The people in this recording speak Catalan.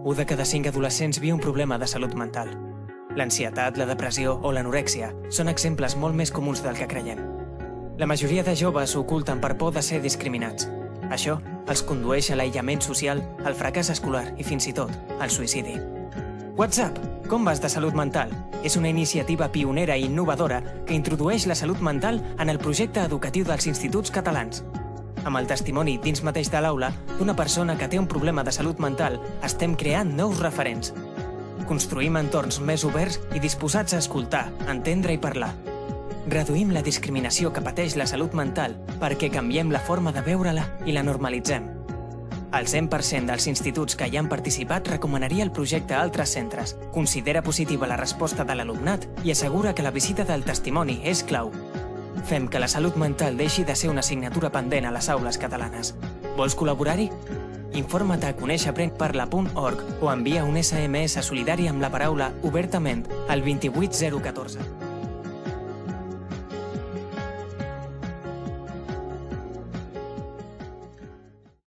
1 de cada 5 adolescents viu un problema de salut mental. L'ansietat, la depressió o l'anorèxia són exemples molt més comuns del que creiem. La majoria de joves ho oculten per por de ser discriminats. Això els condueix a l'aïllament social, al fracàs escolar i fins i tot al suïcidi. WhatsApp, com vas de salut mental? És una iniciativa pionera i innovadora que introdueix la salut mental en el projecte educatiu dels instituts catalans. Amb el testimoni dins mateix de l'aula d'una persona que té un problema de salut mental, estem creant nous referents. Construïm entorns més oberts i disposats a escoltar, entendre i parlar. Reduïm la discriminació que pateix la salut mental perquè canviem la forma de veure-la i la normalitzem. El 100% dels instituts que hi han participat recomanaria el projecte a altres centres, considera positiva la resposta de l'alumnat i assegura que la visita del testimoni és clau. Fem que la salut mental deixi de ser una assignatura pendent a les aules catalanes. Vols col·laborar-hi? Informa't a coneixeaprenparla.org o envia un SMS solidari amb la paraula obertament al 28014.